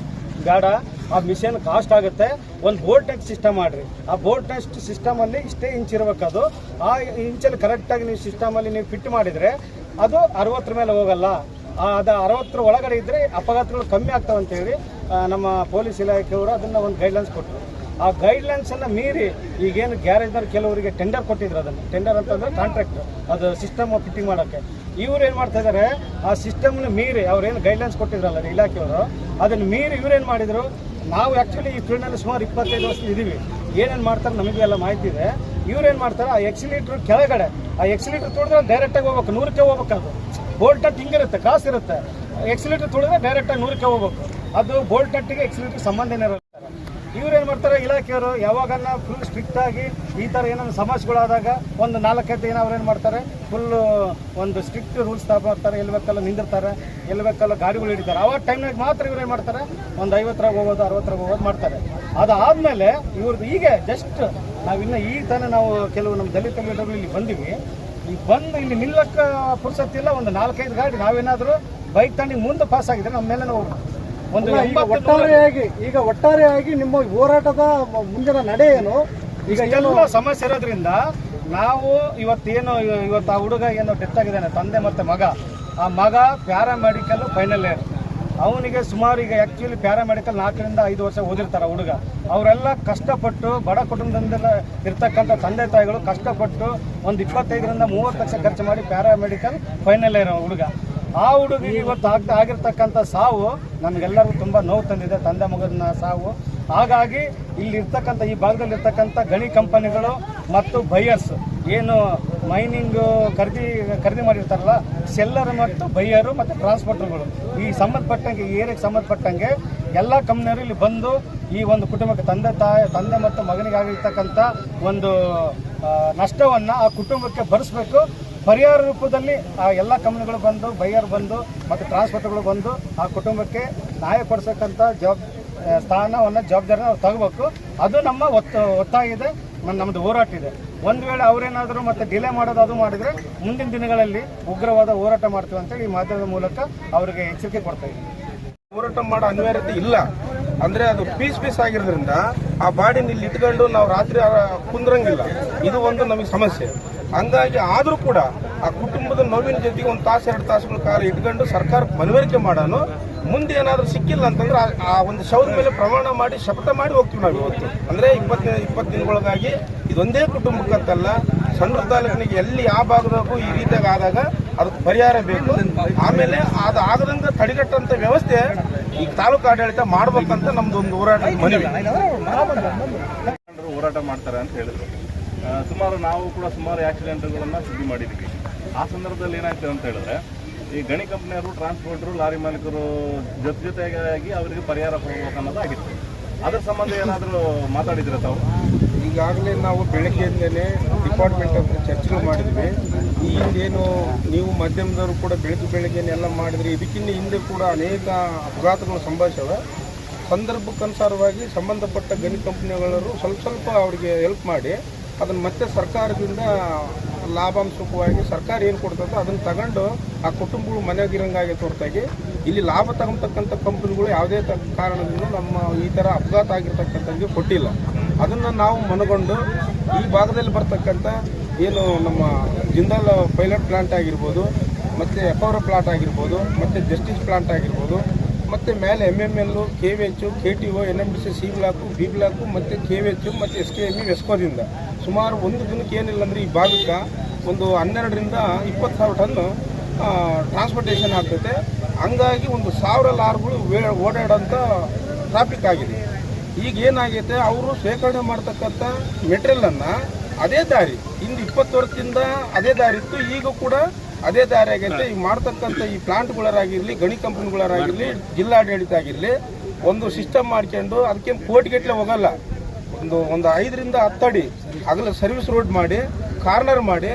ಬೇಡ ಆ ಮಿಷನ್ ಕಾಸ್ಟ್ ಆಗುತ್ತೆ, ಒಂದು ಬೋಲ್ಟ್ ನೆಸ್ಟ್ ಸಿಸ್ಟಮ್ ಮಾಡಿರಿ. ಆ ಬೋಲ್ಟ್ ನೆಸ್ಟ್ ಸಿಸ್ಟಮಲ್ಲಿ ಇಷ್ಟೇ ಇಂಚ್ ಇರಬೇಕದು. ಆ ಇಂಚಲ್ಲಿ ಕರೆಕ್ಟಾಗಿ ನೀವು ಸಿಸ್ಟಮಲ್ಲಿ ನೀವು ಫಿಟ್ ಮಾಡಿದರೆ ಅದು 60 ಮೇಲೆ ಹೋಗಲ್ಲ. ಅದು 60 ಒಳಗಡೆ ಇದ್ದರೆ ಅಪಘಾತಗಳು ಕಮ್ಮಿ ಆಗ್ತಾವೆ ಅಂತೇಳಿ ನಮ್ಮ ಪೊಲೀಸ್ ಇಲಾಖೆಯವರು ಅದನ್ನು ಒಂದು ಗೈಡ್ಲೈನ್ಸ್ ಕೊಟ್ಟರು. ಆ ಗೈಡ್ಲೈನ್ಸನ್ನು ಮೀರಿ ಈಗೇನು ಗ್ಯಾರೇಜ್ನವ್ರು ಕೆಲವರಿಗೆ ಟೆಂಡರ್ ಕೊಟ್ಟಿದ್ರು. ಅದನ್ನು ಟೆಂಡರ್ ಅಂತಂದರೆ ಕಾಂಟ್ರಾಕ್ಟ್, ಅದು ಸಿಸ್ಟಮ್ ಫಿಟ್ಟಿಂಗ್ ಮಾಡೋಕ್ಕೆ. ಇವ್ರು ಏನು ಮಾಡ್ತಾ ಇದ್ದಾರೆ, ಆ ಸಿಸ್ಟಮ್ನ ಮೀರಿ ಅವ್ರೇನು ಗೈಡ್ಲೈನ್ಸ್ ಕೊಟ್ಟಿದ್ರಲ್ಲ ಇಲಾಖೆಯವರು, ಅದನ್ನು ಮೀರಿ ಇವ್ರೇನು ಮಾಡಿದರು, ನಾವು ಆ್ಯಕ್ಚುಲಿ ಈ ಫೀಲ್ಡ್ನಲ್ಲಿ ಸುಮಾರು 25 ವರ್ಷ ಇದ್ದೀವಿ, ಏನೇನು ಮಾಡ್ತಾರೆ ನಮಗೂ ಎಲ್ಲ ಮಾಹಿತಿ ಇದೆ. ಇವ್ರೇನು ಮಾಡ್ತಾರೆ, ಆ ಎಕ್ಸಿಲೇಟ್ರ್ ಕೆಳಗಡೆ ಆ ಎಕ್ಸಿಲೇಟ್ರ್ ತೊಡಿದ್ರೆ ಡೈರೆಕ್ಟಾಗಿ ಹೋಗ್ಬೇಕು, 100ಕ್ಕೆ ಹೋಗ್ಬೇಕು. ಅದು ಬೋಲ್ಟ್ ನಟ್ ಹಿಂಗಿರುತ್ತೆ, ಕ್ರಾಸ್ ಇರುತ್ತೆ. ಎಕ್ಸಿಲೇಟ್ರ್ ತೊಡಿದ್ರೆ ಡೈರೆಕ್ಟಾಗಿ 100ಕ್ಕೆ ಹೋಗ್ಬೇಕು. ಅದು ಬೋಲ್ಟ್ ನಟ್ಟಿಗೆ ಎಕ್ಸಿಲೇಟ್ರ್ ಸಂಬಂಧನೇ ಇರುತ್ತೆ. ಇವ್ರೇನು ಮಾಡ್ತಾರೆ, ಇಲಾಖೆಯವರು ಯಾವಾಗನ್ನ ಫುಲ್ ಸ್ಟ್ರಿಕ್ಟಾಗಿ ಈ ಥರ ಏನಾದ್ರು ಸಮಸ್ಯೆಗಳಾದಾಗ ಒಂದು 4-5 ದಿನ ಅವ್ರೇನು ಮಾಡ್ತಾರೆ, ಫುಲ್ಲು ಒಂದು ಸ್ಟ್ರಿಕ್ಟ್ ರೂಲ್ಸ್ ತಗೊಳ್ತಾರೆ. ಎಲ್ಲಿ ಬೇಕಲ್ಲ ನಿಂದಿರ್ತಾರೆ, ಎಲ್ಲಿ ಬೇಕಲ್ಲ ಗಾಡಿಗಳು ಹಿಡಿತಾರೆ. ಆವಾಗ ಟೈಮ್ನಾಗ ಮಾತ್ರ ಇವ್ರೇನು ಮಾಡ್ತಾರೆ, ಒಂದು 50 ಹೋಗೋದು 60 ಹೋಗೋದು ಮಾಡ್ತಾರೆ. ಅದಾದಮೇಲೆ ಇವ್ರದ್ದು ಹೀಗೆ ಜಸ್ಟ್ ನಾವಿನ್ನು ಈ ತಾನೇ ನಾವು ಕೆಲವು ನಮ್ಮ ದಲಿತ ಲೀಡರ್ಗಳು ಇಲ್ಲಿ ಬಂದಿವಿ. ಈಗ ಬಂದು ಇಲ್ಲಿ ನಿಲ್ಲಕ್ಕೆ ಪುರ್ಸತ್ತಿಲ್ಲ. ಒಂದು 4-5 ಗಾಡಿ ನಾವೇನಾದರೂ ಬೈಕ್ ತಗೊಂಡು ಮುಂದೆ ಪಾಸ್ ಆಗಿದ್ರೆ ನಮ್ಮ ಮೇಲೆ ಹೋಗ್ಬೋದು. ಒಂದು ಒಟ್ಟಾರೆಯಾಗಿ ನಿಮ್ಮ ಹೋರಾಟದ ಮುಂದಿನ ನಡೆ ಏನು? ಈಗ ಎಲ್ಲ ಸಮಸ್ಯೆ ಇರೋದ್ರಿಂದ ನಾವು ಇವತ್ತು ಆ ಹುಡುಗ ಏನೋ ಡೆತ್ ಆಗಿದ್ದಾನೆ, ತಂದೆ ಮತ್ತು ಮಗ. ಆ ಮಗ ಪ್ಯಾರಾಮೆಡಿಕಲ್ ಫೈನಲ್ ಇಯರ್. ಅವನಿಗೆ ಸುಮಾರು ಈಗ ಆ್ಯಕ್ಚುಲಿ ಪ್ಯಾರಾಮೆಡಿಕಲ್ 4 to 5 ವರ್ಷ ಓದಿರ್ತಾರೆ ಹುಡುಗ. ಅವರೆಲ್ಲ ಕಷ್ಟಪಟ್ಟು ಬಡ ಕುಟುಂಬದಿಂದೆಲ್ಲ ಇರ್ತಕ್ಕಂಥ ತಂದೆ ತಾಯಿಗಳು ಕಷ್ಟಪಟ್ಟು ಒಂದು 25 to 30 ಲಕ್ಷ ಖರ್ಚು ಮಾಡಿ ಪ್ಯಾರಾಮೆಡಿಕಲ್ ಫೈನಲ್ ಇಯರ್ ಹುಡುಗ. ಆ ಹುಡುಗಿಗೆ ಇವತ್ತು ಆಗಿರ್ತಕ್ಕಂಥ ಸಾವು ನಮಗೆಲ್ಲರಿಗೂ ತುಂಬ ನೋವು ತಂದಿದೆ, ತಂದೆ ಮಗನ ಸಾವು. ಹಾಗಾಗಿ ಇಲ್ಲಿರ್ತಕ್ಕಂಥ ಈ ಭಾಗದಲ್ಲಿರ್ತಕ್ಕಂಥ ಗಣಿ ಕಂಪನಿಗಳು ಮತ್ತು ಬೈಯರ್ಸ್ ಏನು ಮೈನಿಂಗು ಖರೀದಿ ಮಾಡಿರ್ತಾರಲ್ಲ, ಸೆಲ್ಲರ್ ಮತ್ತು ಬೈಯರು ಮತ್ತು ಟ್ರಾನ್ಸ್ಪೋರ್ಟರ್ಗಳು, ಈ ಸಂಬಂಧಪಟ್ಟಂಗೆ ಈ ಏರಿಯಾಗೆ ಸಂಬಂಧಪಟ್ಟಂಗೆ ಎಲ್ಲ ಕಂಪ್ನಿಯವರು ಇಲ್ಲಿ ಬಂದು ಈ ಒಂದು ಕುಟುಂಬಕ್ಕೆ ತಂದೆ ಮತ್ತು ಮಗನಿಗೆ ಆಗಿರ್ತಕ್ಕಂಥ ಒಂದು ನಷ್ಟವನ್ನು ಆ ಕುಟುಂಬಕ್ಕೆ ಭರಿಸಬೇಕು. ಪರಿಹಾರ ರೂಪದಲ್ಲಿ ಆ ಎಲ್ಲ ಕಂಪ್ನಿಗಳು ಬಂದು, ಬೈಯರ್ ಬಂದು ಮತ್ತು ಟ್ರಾನ್ಸ್ಪೋರ್ಟರ್ಗಳು ಬಂದು ಆ ಕುಟುಂಬಕ್ಕೆ ನ್ಯಾಯ ಕೊಡಿಸಕ್ಕಂಥ ಜವಾಬ್ದಾರಿನ ಅವ್ರು ತಗೋಬೇಕು. ಅದು ನಮ್ಮ ಒತ್ತಾಯ ಇದೆ, ನಮ್ಮದು ಹೋರಾಟ ಇದೆ. ಒಂದು ವೇಳೆ ಅವರೇನಾದರೂ ಮತ್ತೆ ಡಿಲೇ ಮಾಡೋದು ಅದು ಮಾಡಿದರೆ ಮುಂದಿನ ದಿನಗಳಲ್ಲಿ ಉಗ್ರವಾದ ಹೋರಾಟ ಮಾಡ್ತೀವಿ ಅಂತೇಳಿ ಈ ಮಾಧ್ಯಮದ ಮೂಲಕ ಅವರಿಗೆ ಎಚ್ಚರಿಕೆ ಕೊಡ್ತಾ ಇದ್ದೀವಿ. ಹೋರಾಟ ಮಾಡೋ ಅನಿವಾರ್ಯತೆ ಇಲ್ಲ. ಅಂದ್ರೆ ಅದು ಪೀಸ್ ಆಗಿರೋದ್ರಿಂದ ಆ ಬಾಡಿನ ಇಲ್ಲಿ ಇಟ್ಕೊಂಡು ನಾವು ರಾತ್ರಿ ಕುಂದ್ರಂಗಿಲ್ಲ. ಇದು ಒಂದು ನಮಗೆ ಸಮಸ್ಯೆ. ಹಂಗಾಗಿ ಆದರೂ ಕೂಡ ಆ ಕುಟುಂಬದ ನೋವಿನ ಜೊತೆಗೆ 1 ತಾಸು 2 ತಾಸುಗಳ ಕಾಲ ಇಟ್ಕೊಂಡು ಸರ್ಕಾರಕ್ಕೆ ಮನವರಿಕೆ ಮಾಡೋಣ. ಮುಂದೆ ಏನಾದರೂ ಸಿಕ್ಕಿಲ್ಲ ಅಂತಂದ್ರೆ ಆ ಒಂದು ಶವದ ಮೇಲೆ ಪ್ರಮಾಣ ಮಾಡಿ ಶಪಥ ಮಾಡಿ ಹೋಗ್ತೀವಿ ನಾವು ಇವತ್ತು. ಅಂದರೆ 20 ದಿನಗಳಾಗಿ ಇದೊಂದೇ ಕುಟುಂಬಕ್ಕಂತಲ್ಲ, ಸಣ್ಣ ತಾಲೂಕಿನಿಗೆ ಎಲ್ಲಿ ಯಾವ ಭಾಗದಾಗೂ ಈ ರೀತಿಯಾಗಿ ಆದಾಗ ಅದಕ್ಕೆ ಪರಿಹಾರ ಬೇಕು. ಆಮೇಲೆ ಅದು ಆಗದಂಗೆ ತಡೆಗಟ್ಟಂಥ ವ್ಯವಸ್ಥೆ ಈ ತಾಲೂಕು ಆಡಳಿತ ಮಾಡ್ಬೇಕಂತ ನಮ್ದು ಒಂದು ಹೋರಾಟ ಮನವಿ. ಹೋರಾಟ ಮಾಡ್ತಾರೆ ಅಂತ ಹೇಳಿದ್ರು. ನಾವು ಕೂಡ ಸುಮಾರು ಆಕ್ಸಿಡೆಂಟ್ಗಳನ್ನು ಸುದ್ದಿ ಮಾಡಿದ್ದೀವಿ. ಆ ಸಂದರ್ಭದಲ್ಲಿ ಏನಾಯ್ತು ಅಂತ ಹೇಳಿದ್ರೆ, ಈ ಗಣಿ ಕಂಪ್ನಿಯವರು, ಟ್ರಾನ್ಸ್ಪೋರ್ಟರು, ಲಾರಿ ಮಾಲೀಕರು ಜೊತೆಯಾಗಿ ಅವರಿಗೆ ಪರಿಹಾರ ಕೊಡಬೇಕು ಅನ್ನೋದಾಗಿತ್ತು. ಅದರ ಸಂಬಂಧ ಏನಾದರೂ ಮಾತಾಡಿದ್ರೆ ತಾವು? ಈಗಾಗಲೇ ನಾವು ಬೆಳಗ್ಗೆಯಿಂದಲೇ ಡಿಪಾರ್ಟ್ಮೆಂಟ್ ಹತ್ರ ಚರ್ಚೆ ಮಾಡಿದ್ವಿ. ಈ ಹಿಂದೇನು ನೀವು ಮಾಧ್ಯಮದವರು ಕೂಡ ಬೆಳಗ್ಗೆನೆಲ್ಲ ಮಾಡಿದ್ರಿ. ಇದಕ್ಕಿಂತ ಹಿಂದೆ ಕೂಡ ಅನೇಕ ಅಪಘಾತಗಳು ಸಂಭವಿಸಿವೆ. ಸಂದರ್ಭಕ್ಕನುಸಾರವಾಗಿ ಸಂಬಂಧಪಟ್ಟ ಗಣಿ ಕಂಪ್ನಿಗಳವರು ಸ್ವಲ್ಪ ಅವರಿಗೆ ಹೆಲ್ಪ್ ಮಾಡಿ ಅದನ್ನು ಮತ್ತೆ ಸರ್ಕಾರದಿಂದ ಲಾಭಾಂಶವಾಗಿ ಸರ್ಕಾರ ಏನು ಕೊಡ್ತದೋ ಅದನ್ನು ತಗೊಂಡು ಆ ಕುಟುಂಬಗಳು ಮನೆಗಿರಂಗಾಗಿ ಹೊರತಾಗಿ ಇಲ್ಲಿ ಲಾಭ ತಗೊಂತಕ್ಕಂಥ ಕಂಪ್ನಿಗಳು ಯಾವುದೇ ಕಾರಣದಿಂದ ನಮ್ಮ ಈ ಥರ ಅಪಘಾತ ಆಗಿರ್ತಕ್ಕಂಥದ್ದು ಕೊಟ್ಟಿಲ್ಲ. ಅದನ್ನು ನಾವು ಮನಗೊಂಡು ಈ ಭಾಗದಲ್ಲಿ ಬರ್ತಕ್ಕಂಥ ಏನು ನಮ್ಮ ಜಿಂದಾಲ್ ಪೈಲಟ್ ಪ್ಲಾಂಟ್ ಆಗಿರ್ಬೋದು, ಮತ್ತು ಎಪವರ್ ಪ್ಲಾಂಟ್ ಆಗಿರ್ಬೋದು, ಮತ್ತು ಜಸ್ಟಿಸ್ ಪ್ಲಾಂಟ್ ಆಗಿರ್ಬೋದು, ಮತ್ತು ಮೇಲೆ MML, KVH, KTO, NMDC, C block, B block, ಮತ್ತು KVH ಮತ್ತು SKME ವೆಸ್ಕೋದಿಂದ ಸುಮಾರು ಒಂದು ದಿನಕ್ಕೆ ಏನಿಲ್ಲ ಅಂದರೆ ಈ ಭಾಗಕ್ಕೆ ಒಂದು 12ರಿಂದ 20,000 ಟನ್ನು ಟ್ರಾನ್ಸ್ಪೋರ್ಟೇಷನ್ ಆಗ್ತೈತೆ. ಹಂಗಾಗಿ ಒಂದು 1000 ಲಾರಿಗಳು ಓಡಾಡೋಂಥ ಟ್ರಾಫಿಕ್ ಆಗಿದೆ. ಈಗ ಏನಾಗೈತೆ, ಅವರು ಶೇಖರಣೆ ಮಾಡ್ತಕ್ಕಂಥ ಮೆಟೀರಿಯಲನ್ನು ಅದೇ ದಾರಿ ಇಂದು 20 ವರ್ಷದಿಂದ ಅದೇ ದಾರಿ ಇತ್ತು, ಈಗ ಕೂಡ ಅದೇ ದಾರಿ ಆಗೈತೆ. ಈಗ ಮಾಡ್ತಕ್ಕಂಥ ಈ ಪ್ಲಾಂಟ್ಗಳಾಗಿರಲಿ, ಗಣಿ ಕಂಪ್ನಿಗಳಾಗಿರಲಿ, ಜಿಲ್ಲಾಡಳಿತ ಆಗಿರಲಿ ಒಂದು ಸಿಸ್ಟಮ್ ಮಾಡ್ಕೊಂಡು ಅದಕ್ಕೆ ಕೋಟಿಗಟ್ಟಲೆ ಹೋಗಲ್ಲ, ಒಂದು 5ರಿಂದ 10 ಅಡಿ ಅಗಲ ಸರ್ವಿಸ್ ರೋಡ್ ಮಾಡಿ ಕಾರ್ನರ್ ಮಾಡಿ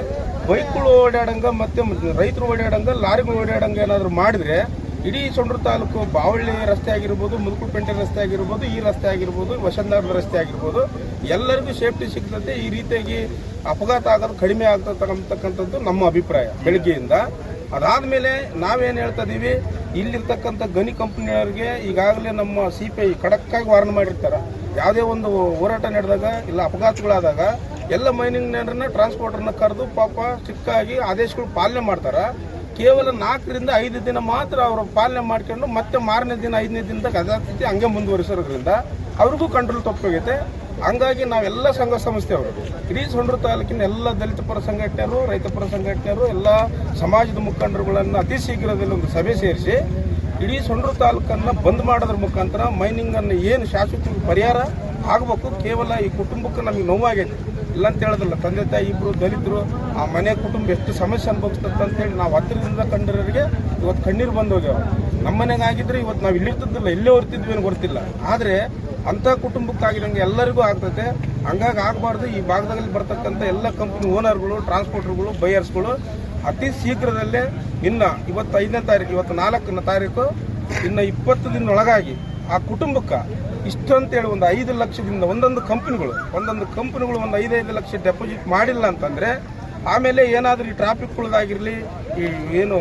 ಬೈಕ್ಗಳು ಓಡಾಡಂಗೆ ಮತ್ತು ರೈತರು ಓಡಾಡಂಗೆ ಲಾರಿಗಳು ಓಡಾಡಂಗೆ ಏನಾದರೂ ಮಾಡಿದ್ರೆ ಇಡೀ ಸೊಂಡ್ರು ತಾಲೂಕು ಬಾವಳ್ಳಿ ರಸ್ತೆ ಆಗಿರ್ಬೋದು, ಮುದುಕುಪೇಟೆ ರಸ್ತೆ ಆಗಿರ್ಬೋದು, ಈ ರಸ್ತೆ ಆಗಿರ್ಬೋದು, ವಸಂತಾರದ ರಸ್ತೆ ಆಗಿರ್ಬೋದು, ಎಲ್ಲರಿಗೂ ಸೇಫ್ಟಿ ಸಿಗ್ತದೆ. ಈ ರೀತಿಯಾಗಿ ಅಪಘಾತ ಆಗೋದು ಕಡಿಮೆ ಆಗ್ತಕ್ಕಂಥದ್ದು ನಮ್ಮ ಅಭಿಪ್ರಾಯ ಬೆಳಗ್ಗೆಯಿಂದ. ಅದಾದಮೇಲೆ ನಾವೇನು ಹೇಳ್ತಾ ಇದ್ದೀವಿ, ಇಲ್ಲಿರ್ತಕ್ಕಂಥ ಗಣಿ ಕಂಪ್ನಿಯವರಿಗೆ ಈಗಾಗಲೇ ನಮ್ಮ CPI ಖಡಕ್ಕಾಗಿ ವಾರ್ನ್ ಮಾಡಿರ್ತಾರೆ. ಯಾವುದೇ ಒಂದು ಹೋರಾಟ ನಡೆದಾಗ ಇಲ್ಲ ಅಪಘಾತಗಳಾದಾಗ ಎಲ್ಲ ಮೈನಿಂಗ್ ನೇರನ್ನ ಟ್ರಾನ್ಸ್ಪೋರ್ಟರ್ನ ಕರೆದು ಪಾಪ ಸ್ಟ್ರಿಕ್ಟಾಗಿ ಆದೇಶಗಳು ಪಾಲನೆ ಮಾಡ್ತಾರೆ. ಕೇವಲ 4ರಿಂದ 5 ದಿನ ಮಾತ್ರ ಅವರು ಪಾಲನೆ ಮಾಡ್ಕೊಂಡು ಮತ್ತೆ ಮಾರನೇ ದಿನ 5ನೇ ದಿನದಾಗ ಅದೇ ರೀತಿ ಹಂಗೆ ಮುಂದುವರಿಸೋದ್ರಿಂದ ಅವ್ರಿಗೂ ಕಂಟ್ರೋಲ್ ತಪ್ಪೋಗೈತೆ. ಹಂಗಾಗಿ ನಾವೆಲ್ಲ ಸಂಘ ಸಂಸ್ಥೆಯವರು ಇಡೀ ಸೊಂಡ್ರು ತಾಲೂಕಿನ ಎಲ್ಲ ದಲಿತ ಪರ ಸಂಘಟನೆಯರು, ರೈತ ಪರ ಸಂಘಟನೆಯರು, ಎಲ್ಲ ಸಮಾಜದ ಮುಖಂಡರುಗಳನ್ನು ಅತಿ ಶೀಘ್ರದಲ್ಲಿ ಒಂದು ಸಭೆ ಸೇರಿಸಿ ಇಡೀ ಸೊಂಡ್ರು ತಾಲೂಕನ್ನು ಬಂದ್ ಮಾಡೋದ್ರ ಮುಖಾಂತರ ಮೈನಿಂಗನ್ನು ಏನು ಶಾಶ್ವತ ಪರಿಹಾರ ಆಗಬೇಕು. ಕೇವಲ ಈ ಕುಟುಂಬಕ್ಕೆ ನಮಗೆ ನೋವಾಗೈತೆ, ಇಲ್ಲ ಅಂತ ಹೇಳೋದಿಲ್ಲ. ತಂದೆ ತಾಯಿ ಇಬ್ಬರು ದಲಿತರು, ಆ ಮನೆ ಕುಟುಂಬ ಎಷ್ಟು ಸಮಸ್ಯೆ ಅನುಭವಿಸ್ತದೆ ಅಂತೇಳಿ ನಾವು ಹತ್ತಿರದಿಂದ ಕಂಡಿರೋರಿಗೆ ಇವತ್ತು ಕಣ್ಣೀರು ಬಂದು ಹೋಗ್ಯಾವ. ನಮ್ಮ ಮನೆಗಾಗಿದ್ರೆ ಇವತ್ತು ನಾವು ಇಲ್ಲಿರ್ತಿದ್ದಿಲ್ಲ, ಇಲ್ಲೇ ಹೊರ್ತಿದ್ವಿ ಏನು ಗೊತ್ತಿಲ್ಲ. ಆದರೆ ಅಂಥ ಕುಟುಂಬಕ್ಕಾಗಿರಂಗೆ ಎಲ್ಲರಿಗೂ ಆಗ್ತದೆ. ಹಂಗಾಗಿ ಆಗಬಾರ್ದು. ಈ ಭಾಗದಲ್ಲಿ ಬರ್ತಕ್ಕಂಥ ಎಲ್ಲ ಕಂಪ್ನಿ ಓನರ್ಗಳು, ಟ್ರಾನ್ಸ್ಪೋರ್ಟರ್ಗಳು, ಬೈಯರ್ಸ್ಗಳು ಅತಿ ಶೀಘ್ರದಲ್ಲೇ ಇವತ್ತು 5ನೇ ತಾರೀಕು, ಇವತ್ತು 4ನೇ ತಾರೀಕು, ಇನ್ನು 20 ದಿನದೊಳಗಾಗಿ ಆ ಕುಟುಂಬಕ್ಕೆ ಇಷ್ಟು ಅಂತೇಳಿ ಒಂದು 5 ಲಕ್ಷದಿಂದ ಒಂದೊಂದು ಕಂಪ್ನಿಗಳು ಒಂದು 5 ಲಕ್ಷ ಡೆಪಾಸಿಟ್ ಮಾಡಿಲ್ಲ ಅಂತಂದರೆ ಆಮೇಲೆ ಏನಾದರೂ ಈ ಟ್ರಾಫಿಕ್ಗಳದಾಗಿರಲಿ, ಈ ಏನು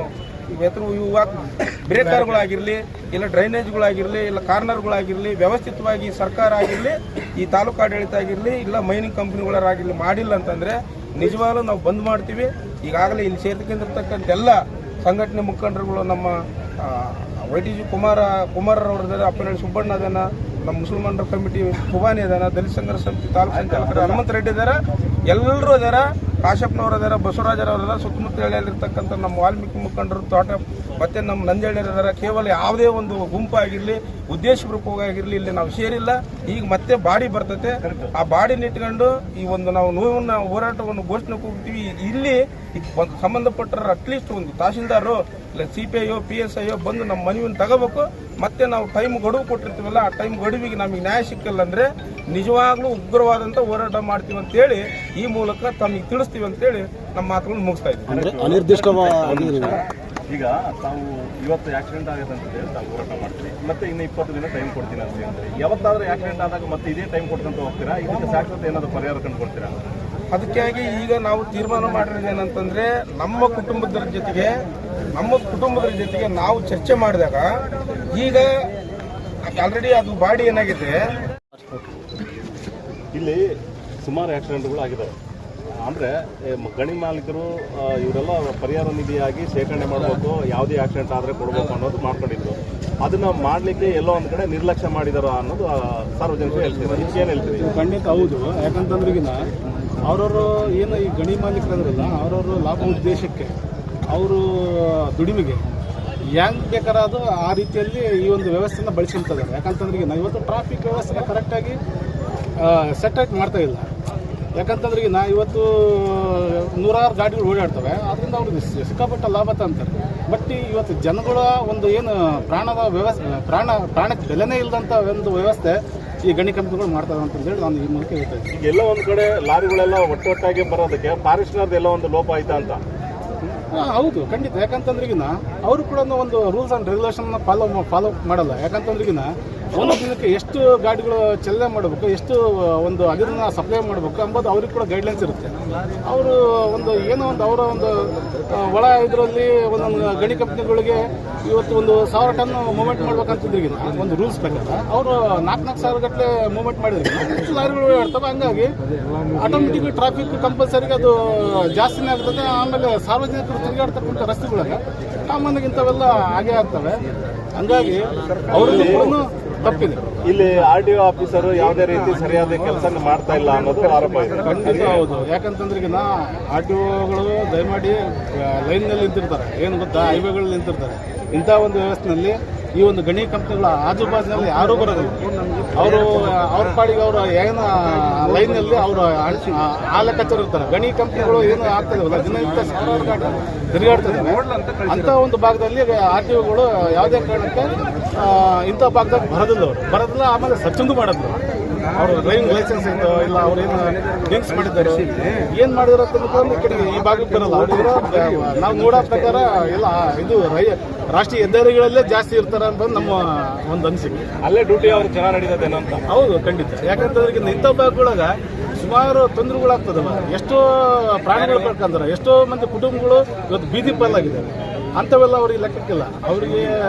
ಬ್ರೇಕರ್ಗಳಾಗಿರಲಿ, ಇಲ್ಲ ಡ್ರೈನೇಜ್ಗಳಾಗಿರಲಿ, ಇಲ್ಲ ಕಾರ್ನರ್ಗಳಾಗಿರಲಿ, ವ್ಯವಸ್ಥಿತವಾಗಿ ಸರ್ಕಾರ ಆಗಿರಲಿ, ಈ ತಾಲೂಕು ಆಡಳಿತ ಆಗಿರಲಿ, ಇಲ್ಲ ಮೈನಿಂಗ್ ಕಂಪ್ನಿಗಳಾಗಿರಲಿ ಮಾಡಿಲ್ಲ ಅಂತಂದರೆ ನಿಜವಾಗ್ಲೂ ನಾವು ಬಂದ್ ಮಾಡ್ತೀವಿ. ಈಗಾಗಲೇ ಇಲ್ಲಿ ಸೇರ್ಕೊಂಡಿರ್ತಕ್ಕಂಥ ಎಲ್ಲ ಸಂಘಟನೆ ಮುಖಂಡರುಗಳು, ನಮ್ಮ YTG ಕುಮಾರರವ್ರದಾರ, ಅಪ್ಪನಹಳ್ಳಿ ಸುಬ್ಬಣ್ಣ ಅದಾನ, ನಮ್ಮ ಮುಸಲ್ಮಾನರ ಕಮಿಟಿ ಖುಬಾನಿ ಅದಾನ, ದಲಿತ ಸಂಘರ್ಷ ಸಮಿತಿ ತಾಲೂಕು ಸಂಚಾಲಕರು ಹನುಮಂತ ರೆಡ್ಡಿ ಅದಾರ, ಎಲ್ಲರೂ ಅದಾರ, ಕಾಶಪ್ಪನವ್ರು ಅದಾರ, ಬಸವರಾಜರವ್ರು ಅದಾರ, ಸುತ್ತಮುತ್ತ ಹಳ್ಳಿಯಲ್ಲಿರ್ತಕ್ಕಂಥ ನಮ್ಮ ವಾಲ್ಮೀಕಿ ಮುಖಂಡರು, ತೋಟ ಮತ್ತು ನಮ್ಮ ನಂದಿಹಳ್ಳಿಯರು ಅದಾರ. ಕೇವಲ ಯಾವುದೇ ಒಂದು ಗುಂಪು ಆಗಿರಲಿ, ಉದ್ದೇಶಪೂರ್ವಕವಾಗಿರಲಿ ಇಲ್ಲಿ ನಾವು ಸೇರಿಲ್ಲ. ಈಗ ಮತ್ತೆ ಬಾಡಿ ಬರ್ತೈತೆ, ಆ ಬಾಡಿನ ಇಟ್ಕೊಂಡು ಈ ಒಂದು ನಾವು ನೋವನ್ನು ಹೋರಾಟವನ್ನು ಘೋಷಣೆ ಕೂಗ್ತೀವಿ. ಇಲ್ಲಿ ಒಂದು ಸಂಬಂಧಪಟ್ಟರ ಅಟ್ಲೀಸ್ಟ್ ಒಂದು ತಹಶೀಲ್ದಾರು, ಇಲ್ಲ CPIO, PSIO ಬಂದು ನಮ್ಮ ಮನವಿಯನ್ನು ತಗೋಬೇಕು. ಮತ್ತೆ ನಾವು ಟೈಮ್ ಗಡುವು ಕೊಟ್ಟಿರ್ತೀವಲ್ಲ, ಆ ಟೈಮ್ ಗಡುವಿಗೆ ನಮಗೆ ನ್ಯಾಯ ಸಿಕ್ಕಿಲ್ಲ ಅಂದರೆ ನಿಜವಾಗ್ಲೂ ಉಗ್ರವಾದಂಥ ಹೋರಾಟ ಮಾಡ್ತೀವಿ ಅಂತೇಳಿ ಈ ಮೂಲಕ ತಮಗೆ ತಿಳಿಸ್ತೀವಿ ಅಂತೇಳಿ ನಮ್ಮ ಮಾತುಗಳನ್ನು ಮುಗಿಸ್ತಾ ಇದ್ದೀವಿ. ಈಗ ತಾವು ಇವತ್ತು ಆಕ್ಸಿಡೆಂಟ್ ಆಗುತ್ತೆ ಅಂತ ಹೇಳಿ ತಾವು ಹೋರಾಟ ಮಾಡ್ತೀವಿ, ಮತ್ತೆ ಇನ್ನು 20 ದಿನ ಟೈಮ್ ಕೊಡ್ತೀನಿ ಅಂತ ಹೇಳಿದ್ರೆ ಯಾವತ್ತಾದ್ರೂ ಆಕ್ಸಿಡೆಂಟ್ ಆದಾಗ ಮತ್ತೆ ಇದೇ ಟೈಮ್ ಕೊಡ್ಕೊಂತ ಹೋಗ್ತೀರಾ? ಇದಕ್ಕೆ ಶಾಶ್ವತ ಏನಾದರೂ ಪರಿಹಾರ ಕಂಡುಕೊಳ್ತೀರಾ? ಅದಕ್ಕಾಗಿ ಈಗ ನಾವು ತೀರ್ಮಾನ ಮಾಡಿರೋದು ಏನಂತಂದರೆ, ನಮ್ಮ ಕುಟುಂಬದ ಜೊತೆಗೆ ನಾವು ಚರ್ಚೆ ಮಾಡಿದಾಗ ಈಗ ಆಲ್ರೆಡಿ ಅದು ಬಾಡಿ ಏನಾಗಿದೆ, ಇಲ್ಲಿ ಸುಮಾರು ಆಕ್ಸಿಡೆಂಟ್ಗಳು ಆಗಿದ್ದಾವೆ. ಅಂದರೆ ಗಣಿ ಮಾಲೀಕರು ಇವರೆಲ್ಲ ಪರಿಹಾರ ನಿಧಿಯಾಗಿ ಶೇಖರಣೆ ಮಾಡಬೇಕು, ಯಾವುದೇ ಆಕ್ಸಿಡೆಂಟ್ ಆದರೆ ಕೊಡಬೇಕು ಅನ್ನೋದು ಮಾಡ್ಕೊಂಡಿದ್ರು. ಅದನ್ನು ಮಾಡಲಿಕ್ಕೆ ಎಲ್ಲೋ ಒಂದು ಕಡೆ ನಿರ್ಲಕ್ಷ್ಯ ಮಾಡಿದಾರೋ ಅನ್ನೋದು ಸಾರ್ವಜನಿಕರು ಹೇಳ್ತೀವಿ. ಇದಕ್ಕೇನು ಹೇಳ್ತೀವಿ? ಖಂಡಿತ ಹೌದು. ಯಾಕಂತಂದ್ರಿಗಿನ ಅವ್ರವರು ಏನು ಈ ಗಣಿ ಮಾಲೀಕರಲ್ಲ, ಅವ್ರವರು ಲಾಭ ಉದ್ದೇಶಕ್ಕೆ, ಅವರು ದುಡಿಮೆಗೆ ಹೆಂಗೆ ಬೇಕಾರಾದು ಆ ರೀತಿಯಲ್ಲಿ ಈ ಒಂದು ವ್ಯವಸ್ಥೆನ ಬಳಸ್ಕೊಳ್ತಿದ್ದಾರೆ. ಯಾಕಂತಂದ್ರೆ ಈಗ ಇವತ್ತು ಟ್ರಾಫಿಕ್ ವ್ಯವಸ್ಥೆನ ಕರೆಕ್ಟಾಗಿ ಸೆಟ್ ಮಾಡ್ತಾ ಇಲ್ಲ. ಯಾಕಂತಂದ್ರೆ ಈಗ ಇವತ್ತು 100 ಗಾಡಿಗಳು ಓಡಾಡ್ತವೆ, ಅದರಿಂದ ಅವ್ರಿಗೆ ಸಿಕ್ಕಾಪಟ್ಟ ಲಾಭ ಅಂತಾರೆ. ಬಟ್ ಇವತ್ತು ಜನಗಳ ಒಂದು ಏನು ಪ್ರಾಣದ ವ್ಯವಸ್ಥೆ, ಪ್ರಾಣಕ್ಕೆ ಬೆಲೆನೇ ಇಲ್ಲದಂಥ ಒಂದು ವ್ಯವಸ್ಥೆ ಈ ಗಣಿ ಕಂಪ್ನಿಗಳು ಮಾಡ್ತಾರೆ ಅಂತ ಹೇಳಿ ನಾನು ಈ ಮೂಲಕ ಹೇಳ್ತಾ ಇದ್ದೀನಿ. ಈಗ ಎಲ್ಲೋ ಒಂದು ಕಡೆ ಲಾರಿಗಳೆಲ್ಲ ಒಟ್ಟೊಟ್ಟಾಗಿ ಬರೋದಕ್ಕೆ ಫಾರೆಸ್ಟ್ನರ್ದು ಎಲ್ಲ ಒಂದು ಲೋಪ ಆಯ್ತಾ ಅಂತ? ಹೌದು, ಖಂಡಿತ. ಯಾಕಂತಂದ್ರಿಗಿನ ಅವರು ಕೂಡ ಒಂದು ರೂಲ್ಸ್ ಆ್ಯಂಡ್ ರೆಗ್ಯುಲೇಷನ್ನ ಫಾಲೋ ಮಾಡಲ್ಲ. ಯಾಕಂತಂದ್ರಿಗಿನ ಒಂದು ದಿನಕ್ಕೆ ಎಷ್ಟು ಗಾಡಿಗಳು ಚಲನೆ ಮಾಡಬೇಕು, ಎಷ್ಟು ಒಂದು ಅದನ್ನ ಸಪ್ಲೈ ಮಾಡಬೇಕು ಅಂಬೋದು ಅವ್ರಿಗೆ ಕೂಡ ಗೈಡ್ಲೈನ್ಸ್ ಇರುತ್ತೆ. ಅವರು ಒಂದು ಏನೋ ಒಂದು ಅವರ ಒಂದು ಒಳ ಇದರಲ್ಲಿ ಒಂದೊಂದು ಗಣಿ ಕಂಪ್ನಿಗಳಿಗೆ ಇವತ್ತು 1,000 ಟನ್ ಮೂವ್ಮೆಂಟ್ ಮಾಡ್ಬೇಕಂತಿದ್ರಿಗೆ ಒಂದು ರೂಲ್ಸ್ ಪ್ರಕಾರ ಅವರು 4,000 ಗಟ್ಟಲೆ ಮೂವ್ಮೆಂಟ್ ಮಾಡಿದ್ರೆ ಲಾರಿಗಳು ಇರ್ತವೆ. ಹಂಗಾಗಿ ಆಟೋಮೆಟಿಕ್ ಟ್ರಾಫಿಕ್ ಕಂಪಲ್ಸರಿಗೆ ಅದು ಜಾಸ್ತಿನೇ ಆಗ್ತದೆ. ಆಮೇಲೆ ಸಾರ್ವಜನಿಕರು ತಿರುಗಾಡ್ತಕ್ಕಂಥ ರಸ್ತೆಗಳಿಗೆ ಕಾಮನ್ಗೆ ಇಂಥವೆಲ್ಲ ಆಗೇ ಆಗ್ತವೆ. ಹಂಗಾಗಿ ಅವರಲ್ಲಿ ತಪ್ಪಿದೆ. ಇಲ್ಲಿ RDO ಆಫೀಸರು ಯಾವುದೇ ರೀತಿ ಸರಿಯಾದ ಕೆಲಸ ಮಾಡ್ತಾ ಇಲ್ಲ ಅನ್ನೋದು ಆರೋಪ ಇದೆ. ಖಂಡಿತ ಹೌದು. ಯಾಕಂತಂದ್ರೆ ಈಗ RDOಗಳು ದಯಮಾಡಿ ಲೈನ್ನಲ್ಲಿ ನಿಂತಿರ್ತಾರೆ, ಏನು ಗೊತ್ತಾ, ಹೈವೇಗಳಲ್ಲಿ ನಿಂತಿರ್ತಾರೆ. ಇಂಥ ಒಂದು ವ್ಯವಸ್ಥೆಯಲ್ಲಿ ಈ ಒಂದು ಗಣಿ ಕಂಪ್ನಿಗಳ ಆಜುಬಾಜಿನಲ್ಲಿ ಯಾರೂ ಬರೋದಿಲ್ಲ. ಅವರು ಅವ್ರ ಪಾಡಿಗೆ ಅವರು ಏನು ಲೈನ್ನಲ್ಲಿ ಅವರು ಆ ಲೆಕ್ಕಾಚಾರ ಇರ್ತಾರೆ. ಗಣಿ ಕಂಪ್ನಿಗಳು ಏನು ಆಗ್ತದಲ್ಲ ದಿನನಿತ್ಯ ಸಾವಿರಾರು ಗಾಡಿ ತಿರುಗಾಡ್ತಿದ್ದಾರೆ. ಅಂಥ ಒಂದು ಭಾಗದಲ್ಲಿ RDOಗಳು ಯಾವುದೇ ಕಾರಣಕ್ಕೆ ಇಂಥ ಭಾಗದಾಗ ಬರೋದಿಲ್ಲ. ಆಮೇಲೆ ಸರ್ಚಂದು ಮಾಡೋದು ಅವರು ಡ್ರೈವಿಂಗ್ ಲೈಸೆನ್ಸ್ ಇತ್ತು ಇಲ್ಲ, ಅವ್ರು ಏನು ಡ್ರಿಂಕ್ಸ್ ಮಾಡಿದ್ದಾರೆ, ಏನು ಮಾಡಿದಾರೆ ಅಂತ ಈ ಕಡೆ ಈ ಭಾಗಕ್ಕೆ ಬರಲ್ಲ. ಅವ್ರಿರೋ ನಾವು ನೋಡೋ ಪ್ರಕಾರ ಎಲ್ಲ ಇದು ರಾಷ್ಟ್ರೀಯ ಹೆದ್ದಾರಿಗಳಲ್ಲೇ ಜಾಸ್ತಿ ಇರ್ತಾರೆ ಅಂತ ನಮ್ಮ ಒಂದು ಅನಿಸಿಕೆ. ಅಲ್ಲೇ ಡ್ಯೂಟಿ ಅವ್ರು ಚೆನ್ನಾಗಿ ನಡೀತದೇನೋ ಅಂತ. ಹೌದು, ಖಂಡಿತ. ಯಾಕಂತಂದ್ರೆ ಇಂಥ ಭಾಗಗಳಾಗ ಸುಮಾರು ತೊಂದರೆಗಳಾಗ್ತದವ. ಎಷ್ಟೋ ಪ್ರಾಣಿಗಳು ಕಳ್ಕೊಂತಾರೆ, ಎಷ್ಟೋ ಮಂದಿ ಕುಟುಂಬಗಳು ಇವತ್ತು ಬೀದಿ ಪಾಲಾಗಿದ್ದಾರೆ. ಅಂಥವೆಲ್ಲ ಅವ್ರಿಗೆ ಲೆಕ್ಕಕ್ಕಿಲ್ಲ. ಅವರಿಗೆ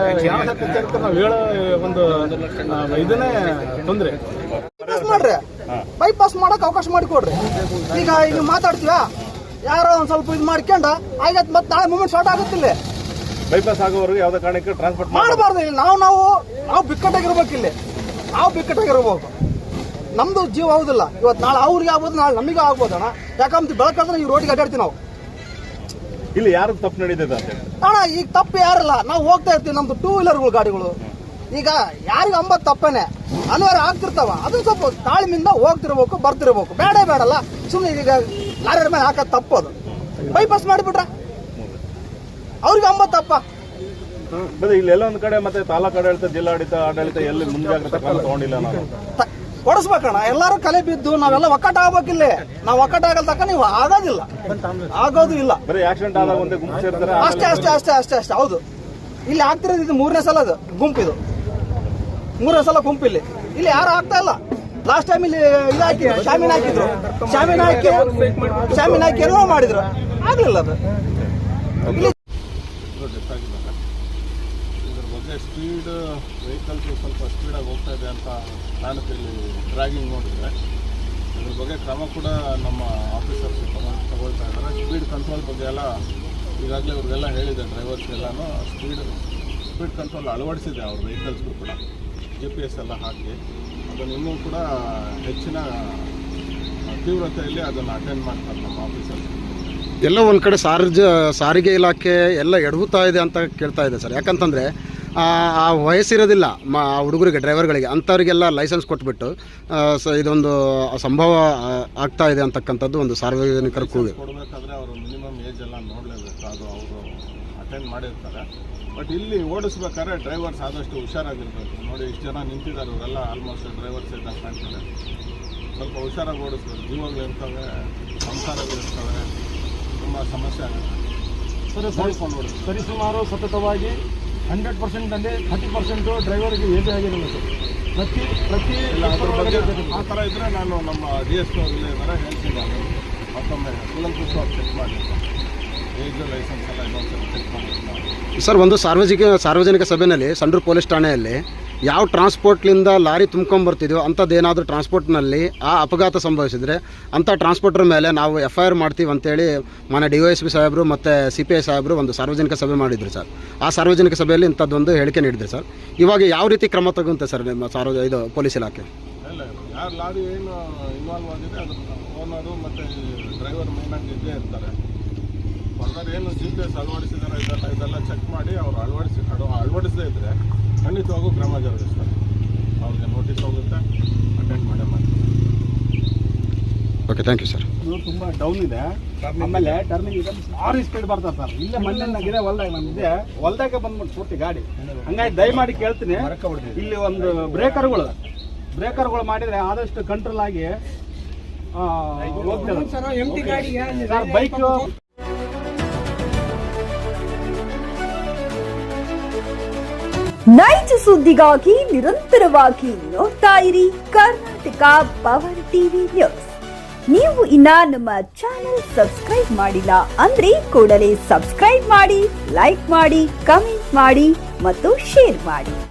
ಯಾವ ಕಚೇರಿಗೆ ನಾವು ಹೇಳೋ ಒಂದು ಇದನ್ನೇ ತೊಂದರೆ. ಮಾಡ್ರಿ ಬೈಪಾಸ್ ಮಾಡಕ್ ಅವಕಾಶ ಮಾಡಿಕೊಡ್ರಿ. ಈಗ ಮಾತಾಡ್ತೀವ ಯಾರೋ ಒಂದ್ ಸ್ವಲ್ಪ ಇದು ಮಾಡ್ಕೊಂಡ ಆಗತ್ ಮತ್ತೆ ನಾಳೆ ಮೂಮೆಂಟ್ ಶಾರ್ಟ್ ಆಗುತ್ತಿಲ್ಲ. ಬೈಪಾಸ್ ಆಗೋವರೆಗೆ ಯಾವುದೇ ಕಾರಣಕ್ಕೆ ಟ್ರಾನ್ಸ್ಪೋರ್ಟ್ ಮಾಡಬಾರ್ದು. ಇಲ್ಲಿ ನಾವು ಬಿಕ್ಕಟ್ಟಾಗಿರ್ಬೇಕು. ಇಲ್ಲಿ ನಾವು ಬಿಕ್ಕಟ್ಟಾಗಿರ್ಬೇಕು. ನಮ್ದು ಜೀವ ಹೌದಿಲ್ಲ. ಇವತ್ತು ನಾಳೆ ಅವ್ರಿಗೆ ಆಗ್ಬೋದು, ನಾಳೆ ನಮಗೆ ಆಗ್ಬೋದಣ್ಣ. ಯಾಕಂತ ಬೆಳಕಂದ್ರೆ ಈ ರೋಡಿಗೆ ಅಡ್ಡಾಡ್ತೀವಿ ನಾವು. ಇಲ್ಲಿ ಯಾರು ತಪ್ಪು ನಡೀತದೆ ಅಂತ ಅಣ್ಣ ಈಗ ತಪ್ಪು ಯಾರಿಲ್ಲ, ನಾವು ಹೋಗ್ತಾ ಇರ್ತೀವಿ. ನಮ್ದು 2 ವೀಲರ್ಗಳು ಗಾಡಿಗಳು ಈಗ ಯಾರಿಗೆ ಅಂಬತ್ ತಪ್ಪೇನೆ ಅನಿವಾರ್ಯ ಆಗ್ತಿರ್ತಾವ. ಅದನ್ನ ಸ್ವಲ್ಪ ತಾಳ್ಮೆಯಿಂದ ಹೋಗ್ತಿರ್ಬೇಕು, ಬರ್ತಿರ್ಬೇಕು. ಬೇಡಲ್ಲ ಸುಮ್ಮನೆ ಈಗ ಲಾರಿ ಮೇಲೆ ಹಾಕೋದು ತಪ್ಪದು. ಬೈಪಾಸ್ ಮಾಡಿಬಿಟ್ರ ಅವ್ರಿಗೆ ಅಂಬತ್ ತಪ್ಪ. ಇಲ್ಲೆಲ್ಲ ಒಂದ್ ಕಡೆ ಮತ್ತೆ ತಾಲೂಕು ಆಡಳಿತ ಎಲ್ಲಿ ಮುಂಜಾಗ್ರತೆ ಕ್ರಮ ತಗೊಂಡಿಲ್ಲ. ನಾವು ಕೊಡಿಸ್ಬೇಕಣ್ಣ. ಎಲ್ಲರೂ ಕಲೆ ಬಿದ್ದು ನಾವೆಲ್ಲ ಒಕ್ಕಟ್ಟ ಆಗ್ಬೇಕಿಲ್ಲ. ನಾವು ಒಕ್ಕಟ್ಟ ಆಗಲ್ ತಕ್ಕ ನೀವು ಆಗೋದು ಇಲ್ಲ. ಬರೀ ಆಕ್ಸಿಡೆಂಟ್ ಆದಾಗ ಒಂದೇ ಗುಂಪು ಸೇರ್ತಾರೆ. ಅಷ್ಟೇ. ಹೌದು, ಇಲ್ಲಿ ಆಗ್ತಿರೋದು ಇದು 3ನೇ ಸಲ. ಅದು ಗುಂಪು, ಇದು 3ನೇ ಸಲ ಗುಂಪು. ಇಲ್ಲಿ ಯಾರು ಆಗ್ತಾ ಇಲ್ಲ. ಲಾಸ್ಟ್ ಟೈಮ್ ಇಲ್ಲಿ ಇದು ಹಾಕಿದ್ರು, ಶಾಮಿನ ಹಾಕಿ ಏನೋ ಮಾಡಿದ್ರು, ಆಗ್ಲಿಲ್ಲ ಅದು. ಇದ್ರ ಬಗ್ಗೆ ಸ್ಪೀಡ್ ವೆಹಿಕಲ್ಸ್ ಸ್ವಲ್ಪ ಸ್ಪೀಡಾಗಿ ಹೋಗ್ತಾ ಇದೆ ಅಂತ ನಾನು ಇಲ್ಲಿ ಡ್ರಾಗಿಂಗ್ ನೋಡಿದರೆ ಇದ್ರ ಬಗ್ಗೆ ಕ್ರಮ ಕೂಡ ನಮ್ಮ ಆಫೀಸರ್ಸ್ ತಗೊಳ್ತಾ ಇದ್ದಾರೆ. ಸ್ಪೀಡ್ ಕಂಟ್ರೋಲ್ ಬಗ್ಗೆ ಎಲ್ಲ ಈಗಾಗಲೇ ಅವ್ರಿಗೆಲ್ಲ ಹೇಳಿದೆ, ಡ್ರೈವರ್ಸ್ಗೆಲ್ಲನೂ ಸ್ಪೀಡ್ ಕಂಟ್ರೋಲ್ ಅಳವಡಿಸಿದೆ ಅವ್ರ ವೆಹಿಕಲ್ಸ್ಗೂ ಕೂಡ. GPS ಎಲ್ಲ ಹಾಕಿ ಅದನ್ನು ಇನ್ನೂ ಕೂಡ ಹೆಚ್ಚಿನ ತೀವ್ರತೆಯಲ್ಲಿ ಅದನ್ನು ಅಟೆಂಡ್ ಮಾಡ್ತಾರೆ ನಮ್ಮ ಆಫೀಸರ್ಸ್. ಎಲ್ಲ ಒಂದು ಕಡೆ ಸಾರಿಗೆ ಇಲಾಖೆ ಎಲ್ಲ ಎಡವುತ್ತಾ ಇದೆ ಅಂತ ಕೇಳ್ತಾ ಇದೆ ಸರ್. ಯಾಕಂತಂದರೆ ಆ ವಯಸ್ಸಿರೋದಿಲ್ಲ ಹುಡುಗರಿಗೆ, ಡ್ರೈವರ್ಗಳಿಗೆ, ಅಂಥವ್ರಿಗೆಲ್ಲ ಲೈಸೆನ್ಸ್ ಕೊಟ್ಬಿಟ್ಟು ಇದೊಂದು ಸಂಭವ ಆಗ್ತಾ ಇದೆ ಅಂತಕ್ಕಂಥದ್ದು ಒಂದು ಸಾರ್ವಜನಿಕರ ಕೂಗು. ಕೊಡಬೇಕಾದ್ರೆ ಅವರು ಮಿನಿಮಮ್ ಏಜ್ ಎಲ್ಲ ನೋಡಲೇಬೇಕು. ಅದು ಅವರು ಅಟೆಂಡ್ ಮಾಡಿರ್ತಾರೆ. ಬಟ್ ಇಲ್ಲಿ ಓಡಿಸ್ಬೇಕಾದ್ರೆ ಡ್ರೈವರ್ಸ್ ಆದಷ್ಟು ಹುಷಾರಾಗಿರ್ಬೇಕು. ನೋಡಿ ಇಷ್ಟು ಜನ ನಿಂತಿದ್ದಾರೆ, ಅವರೆಲ್ಲ ಆಲ್ಮೋಸ್ಟ್ ಡ್ರೈವರ್ಸ್ ಇದ್ದಂಗೆ ಕಾಣ್ತಾರೆ. ಸ್ವಲ್ಪ ಹುಷಾರಾಗಿ ಓಡಿಸ್ಬೇಕು. ಜೀವಗಳು ಇರ್ತವೆ, ಸಂಸಾರಗಳಿರ್ತವೆ, ತುಂಬ ಸಮಸ್ಯೆ ಆಗುತ್ತೆ. ಸರಿಸುಮಾರು ಸತತವಾಗಿ 100% ಅಂದರೆ 30% ಡ್ರೈವರ್ಗೆ ಏಜ್ ಆಗಿರಲ್ಲ ಸರ್. ಪ್ರತಿ ಅದ್ರ ಬಗ್ಗೆ ಆ ಥರ ಇದ್ದರೆ ನಾನು ನಮ್ಮ DSP ಅವ್ರಿಗೆ ಹೇಳ್ತೀನಿ. ಮತ್ತೊಮ್ಮೆ ಕೂಲಂಕುಷವಾಗಿ ಚೆಕ್ ಮಾಡಿ ಏಜ್ ಲೈಸೆನ್ಸ್ ಎಲ್ಲ ಇನ್ನೊಂದ್ಸಲ ಚೆಕ್ ಮಾಡಿ ಸರ್. ಒಂದು ಸಾರ್ವಜನಿಕ ಸಭೆಯಲ್ಲಿ ಸಂಡೂರು ಪೊಲೀಸ್ ಠಾಣೆಯಲ್ಲಿ ಯಾವ ಟ್ರಾನ್ಸ್ಪೋರ್ಟ್ಲಿಂದ ಲಾರಿ ತುಂಬ್ಕೊಂಬರ್ತಿದ್ಯೋ ಅಂಥದ್ದೇನಾದರೂ ಟ್ರಾನ್ಸ್ಪೋರ್ಟ್ನಲ್ಲಿ ಆ ಅಪಘಾತ ಸಂಭವಿಸಿದರೆ ಅಂಥ ಟ್ರಾನ್ಸ್ಪೋರ್ಟರ್ ಮೇಲೆ ನಾವು FIR ಮಾಡ್ತೀವಿ ಅಂತೇಳಿ ಮನೆ DOSP ಸಾಹೇಬರು ಮತ್ತು CPI ಸಾಹೇಬರು ಒಂದು ಸಾರ್ವಜನಿಕ ಸಭೆ ಮಾಡಿದ್ರು ಸರ್. ಆ ಸಾರ್ವಜನಿಕ ಸಭೆಯಲ್ಲಿ ಇಂಥದ್ದೊಂದು ಹೇಳಿಕೆ ನೀಡಿದ್ರು ಸರ್. ಇವಾಗ ಯಾವ ರೀತಿ ಕ್ರಮ ತಗೊಂತೆ ಸರ್ ನಿಮ್ಮ ಇದು ಪೊಲೀಸ್ ಇಲಾಖೆ? ಇಲ್ಲ, ಯಾರು ಲಾರಿ ಏನು ಇನ್ವಾಲ್ವ್ ಆಗಿದೆ ಅದ್ರ ಓನರು ಮತ್ತು ಡ್ರೈವರ್ ಮೇಯ್ನಾಗಿ ಇದ್ದೇ ಇರ್ತಾರೆ. ಫರ್ದರ್ ಏನು GPS ಅಳವಡಿಸಿದಾರೆ ಇದೆಲ್ಲ ಚೆಕ್ ಮಾಡಿ ಅವ್ರು ಅಳವಡಿಸದೇ ಇದ್ದರೆ ಖಂಡಿತವಾಗೂ ಕ್ರಮ ಜರುಗಿಸ್ತಾರೆ. ಅವ್ರಿಗೆ ನೋಟಿಸ್ ಹೋಗುತ್ತೆ, ಅಟೆಂಡ್ ಮಾಡೇ ಮಾಡ್ತಾರೆ. Okay, thank you sir. ಇದು ತುಂಬ ಡೌನ್ ಇದೆ. ಆಮೇಲೆ ಟರ್ನಿಂಗ್ ಇದೆ, ಭಾರಿ ಸ್ಪೀಡ್ ಬರ್ತಾರೆ ಸರ್. ಇಲ್ಲೇ ಮಣ್ಣಿನಾಗಿದೆ, ಹೊಲ್ದಾಗೆ ಹೊಲ್ದಾಗೆ ಬಂದ್ಬಿಟ್ಟು ಪೂರ್ತಿ ಗಾಡಿ. ಹಂಗಾಗಿ ದಯಮಾಡಿ ಕೇಳ್ತೀನಿ, ಇಲ್ಲಿ ಒಂದು ಬ್ರೇಕರ್ಗಳು ಮಾಡಿದರೆ ಆದಷ್ಟು ಕಂಟ್ರೋಲ್ ಆಗಿ ಹೋಗ್ತಾರೆ. ಬೈಕ್ ನೈಜ ಸುದ್ದಿಗಾಗಿ ನಿರಂತರವಾಗಿ ನೋಡ್ತಾ ಇರಿ ಕರ್ನಾಟಕ ಪವರ್ ಟಿವಿ ನ್ಯೂಸ್. ನೀವು ಇನ್ನ ನಮ್ಮ ಚಾನೆಲ್ ಸಬ್ಸ್ಕ್ರೈಬ್ ಮಾಡಿಲ್ಲ ಅಂದ್ರೆ ಕೂಡಲೇ ಸಬ್ಸ್ಕ್ರೈಬ್ ಮಾಡಿ, ಲೈಕ್ ಮಾಡಿ, ಕಮೆಂಟ್ ಮಾಡಿ ಮತ್ತು ಶೇರ್ ಮಾಡಿ.